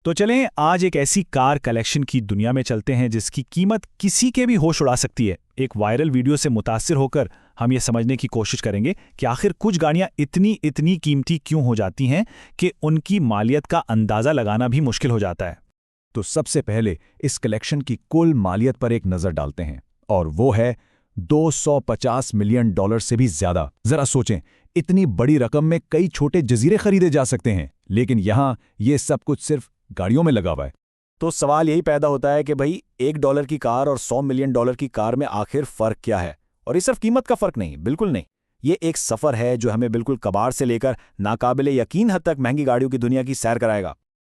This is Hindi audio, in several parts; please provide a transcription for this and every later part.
तो चलें आज एक ऐसी कार कलेक्शन की दुनिया में चलते हैं जिसकी कीमत किसी के भी होश उड़ा सकती है। एक वायरल वीडियो से मुतासिर होकर हम ये समझने की कोशिश करेंगे कि आखिर कुछ गाड़ियां इतनी इतनी कीमती क्यों हो जाती हैं कि उनकी मालियत का अंदाज़ा लगाना भी मुश्किल हो जाता है। तो सबसे पहले इस कलेक्शन की कुल मालियत पर एक नज़र डालते हैं, और वो है $250 मिलियन से भी ज़्यादा। ज़रा सोचें, इतनी बड़ी रकम में कई छोटे जजीरे खरीदे जा सकते हैं, लेकिन यहाँ ये सब कुछ सिर्फ गाड़ियों में लगा हुआ है। तो सवाल यही पैदा होता है कि भाई $1 की कार और $100 मिलियन की कार में आखिर फ़र्क क्या है। और ये सिर्फ कीमत का फ़र्क नहीं, बिल्कुल नहीं। ये एक सफ़र है जो हमें बिल्कुल कबाड़ से लेकर नाकाबिले यकीन हद तक महंगी गाड़ियों की दुनिया की सैर कराएगा।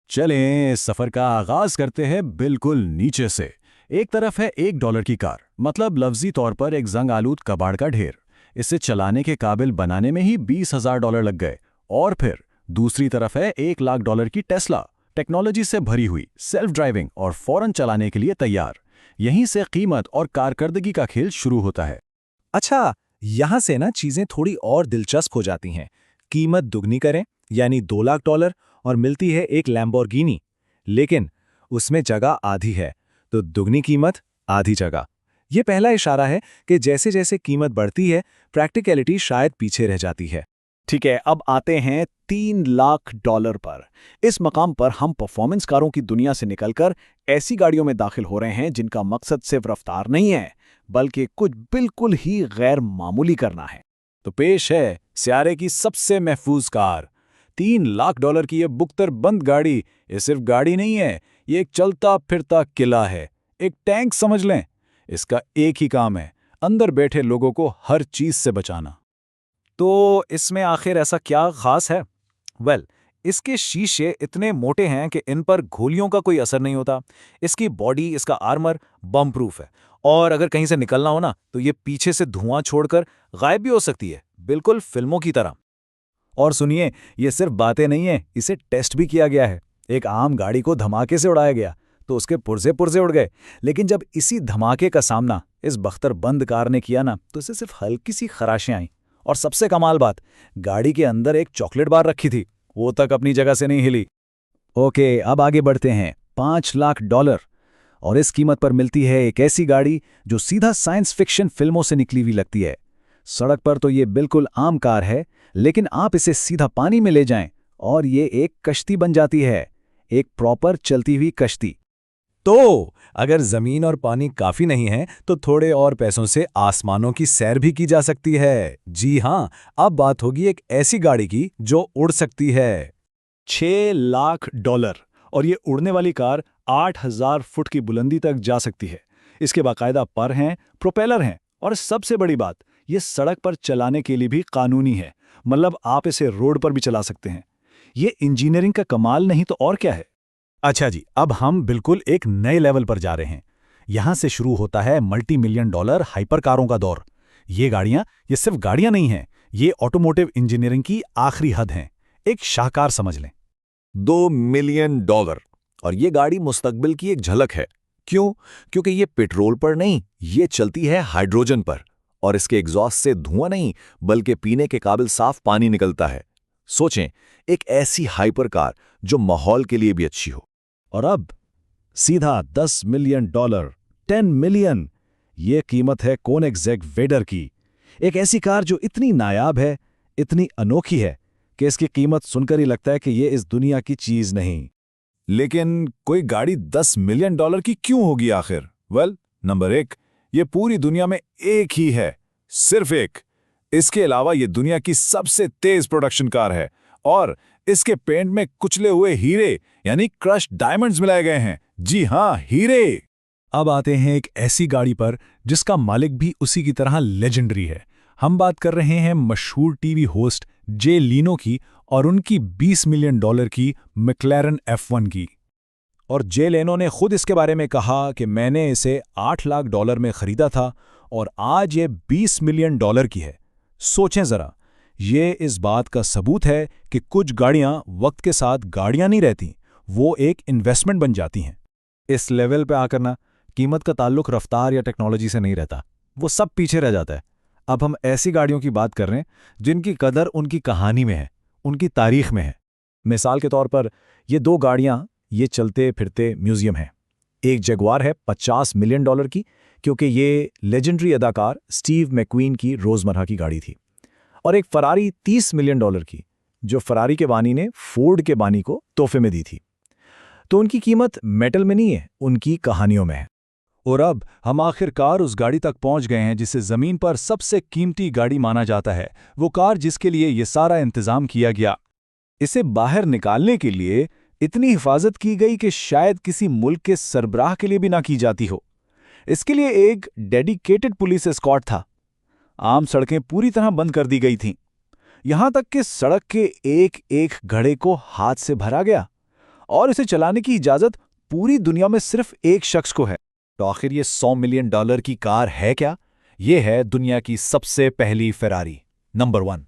चलें, सफ़र का आगाज़ करते हैं बिल्कुल नीचे से। एक तरफ है $1 की कार, मतलब लफ्जी तौर पर एक जंग आलूद कबाड़ का ढेर। इसे चलाने के काबिल बनाने में ही $20,000 लग गए। और फिर दूसरी तरफ है $1,00,000 की टेस्ला, टेक्नोलॉजी से भरी हुई, सेल्फ ड्राइविंग और फौरन चलाने के लिए तैयार। यहीं से कीमत और कारकर्दगी का खेल शुरू होता है। अच्छा, यहाँ से ना चीज़ें थोड़ी और दिलचस्प हो जाती हैं। कीमत दुगनी करें, यानी $2,00,000, और मिलती है एक लैम्बोर्गिनी। लेकिन उसमें जगह आधी है, तो दुगनी कीमत आधी जगह। ये पहला इशारा है कि जैसे जैसे कीमत बढ़ती है, प्रैक्टिकलिटी शायद पीछे रह जाती है। ठीक है, अब आते हैं $3,00,000 पर। इस मकाम पर हम परफॉर्मेंस कारों की दुनिया से निकलकर ऐसी गाड़ियों में दाखिल हो रहे हैं जिनका मकसद सिर्फ रफ्तार नहीं है, बल्कि कुछ बिल्कुल ही गैर मामूली करना है। तो पेश है स्यारे की सबसे महफूज कार, $3,00,000 की ये बुख्तर बंद गाड़ी। ये सिर्फ गाड़ी नहीं है, ये एक चलता फिरता किला है, एक टैंक समझ लें। इसका एक ही काम है, अंदर बैठे लोगों को हर चीज से बचाना। तो इसमें आखिर ऐसा क्या खास है? वेल, इसके शीशे इतने मोटे हैं कि इन पर गोलियों का कोई असर नहीं होता। इसकी बॉडी, इसका आर्मर बम प्रूफ है, और अगर कहीं से निकलना हो ना, तो ये पीछे से धुआं छोड़कर गायब भी हो सकती है, बिल्कुल फिल्मों की तरह। और सुनिए, ये सिर्फ बातें नहीं है, इसे टेस्ट भी किया गया है। एक आम गाड़ी को धमाके से उड़ाया गया तो उसके पुर्जे पुर्जे उड़ गए, लेकिन जब इसी धमाके का सामना इस बख्तर बंद कार ने किया ना, तो इसे सिर्फ हल्की सी खराशें आईं। और सबसे कमाल बात, गाड़ी के अंदर एक चॉकलेट बार रखी थी, वो तक अपनी जगह से नहीं हिली। ओके, अब आगे बढ़ते हैं। $5,00,000, और इस कीमत पर मिलती है एक ऐसी गाड़ी जो सीधा साइंस फिक्शन फिल्मों से निकली हुई लगती है। सड़क पर तो ये बिल्कुल आम कार है, लेकिन आप इसे सीधा पानी में ले जाएं और ये एक कश्ती बन जाती है, एक प्रॉपर चलती हुई कश्ती। तो अगर जमीन और पानी काफी नहीं है, तो थोड़े और पैसों से आसमानों की सैर भी की जा सकती है। जी हां, अब बात होगी एक ऐसी गाड़ी की जो उड़ सकती है। $6,00,000, और ये उड़ने वाली कार 8,000 फुट की बुलंदी तक जा सकती है। इसके बाकायदा पर हैं, प्रोपेलर हैं, और सबसे बड़ी बात, ये सड़क पर चलाने के लिए भी कानूनी है। मतलब आप इसे रोड पर भी चला सकते हैं। ये इंजीनियरिंग का कमाल नहीं तो और क्या है। अच्छा जी, अब हम बिल्कुल एक नए लेवल पर जा रहे हैं। यहां से शुरू होता है $multi million हाइपर कारों का दौर। ये सिर्फ गाड़ियां नहीं हैं, ये ऑटोमोटिव इंजीनियरिंग की आखिरी हद हैं। एक शाहकार समझ लें। $2 मिलियन, और ये गाड़ी मुस्तकबिल की एक झलक है। क्यों? क्योंकि ये पेट्रोल पर नहीं, ये चलती है हाइड्रोजन पर, और इसके एग्जॉस्ट से धुआं नहीं, बल्कि पीने के काबिल साफ पानी निकलता है। सोचें, एक ऐसी हाइपर कार जो माहौल के लिए भी अच्छी हो। और अब सीधा $10 मिलियन, 10 मिलियन, ये कीमत है कोनिग्सेग वेडर की। एक ऐसी कार जो इतनी नायाब है, इतनी अनोखी है कि इसकी कीमत सुनकर ही लगता है कि ये इस दुनिया की चीज नहीं। लेकिन कोई गाड़ी $10 मिलियन की क्यों होगी आखिर? वेल, नंबर 1, ये पूरी दुनिया में एक ही है, सिर्फ एक। इसके अलावा ये दुनिया की सबसे तेज प्रोडक्शन कार है, और इसके पेंट में कुचले हुए हीरे यानी क्रश्ड डायमंड्स मिलाए गए हैं। जी हां, हीरे। अब आते हैं एक ऐसी गाड़ी पर जिसका मालिक भी उसी की तरह लेजेंडरी है। हम बात कर रहे हैं मशहूर टीवी होस्ट जे लीनो की, और उनकी $20 मिलियन की मैक्लारेन F1 की। और जे लेनो ने खुद इसके बारे में कहा कि मैंने इसे $8,00,000 में खरीदा था, और आज ये $20 मिलियन की है। सोचें जरा, ये इस बात का सबूत है कि कुछ गाड़ियां वक्त के साथ गाड़ियां नहीं रहती, वो एक इन्वेस्टमेंट बन जाती हैं। इस लेवल पे आकर ना, कीमत का ताल्लुक रफ्तार या टेक्नोलॉजी से नहीं रहता, वो सब पीछे रह जाता है। अब हम ऐसी गाड़ियों की बात कर रहे हैं जिनकी कदर उनकी कहानी में है, उनकी तारीख में है। मिसाल के तौर पर ये दो गाड़ियां ये चलते फिरते म्यूजियम है। एक जगुआर है $50 मिलियन की, क्योंकि ये लेजेंडरी अदाकार स्टीव मैक्वीन की रोज़मर्रा की गाड़ी थी। और एक फरारी $30 मिलियन की, जो फरारी के बानी ने फोर्ड के बानी को तोहफे में दी थी। तो उनकी कीमत मेटल में नहीं है, उनकी कहानियों में है। और अब हम आखिरकार उस गाड़ी तक पहुंच गए हैं जिसे ज़मीन पर सबसे कीमती गाड़ी माना जाता है, वो कार जिसके लिए ये सारा इंतज़ाम किया गया। इसे बाहर निकालने के लिए इतनी हिफाजत की गई कि शायद किसी मुल्क के सरबराह के लिए भी ना की जाती हो। इसके लिए एक डेडिकेटेड पुलिस एस्कॉर्ट था। आम सड़कें पूरी तरह बंद कर दी गई थीं, यहां तक कि सड़क के एक एक घड़े को हाथ से भरा गया, और इसे चलाने की इजाजत पूरी दुनिया में सिर्फ एक शख्स को है। तो आखिर ये $100 मिलियन की कार है क्या? ये है दुनिया की सबसे पहली फेरारी नंबर 1।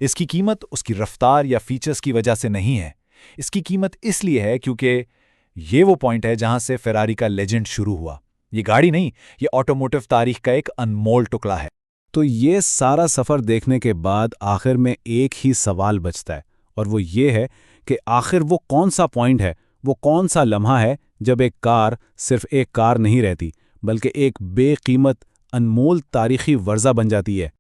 इसकी कीमत उसकी रफ्तार या फीचर्स की वजह से नहीं है। इसकी कीमत इसलिए है क्योंकि ये वो पॉइंट है जहां से फेरारी का लेजेंड शुरू हुआ। ये गाड़ी नहीं, ये ऑटोमोटिव तारीख का एक अनमोल टुकड़ा है। तो ये सारा सफ़र देखने के बाद आखिर में एक ही सवाल बचता है, और वो ये है कि आखिर वो कौन सा पॉइंट है, वो कौन सा लम्हा है जब एक कार सिर्फ एक कार नहीं रहती, बल्कि एक बेकीमत अनमोल तारीखी वर्ज़ा बन जाती है।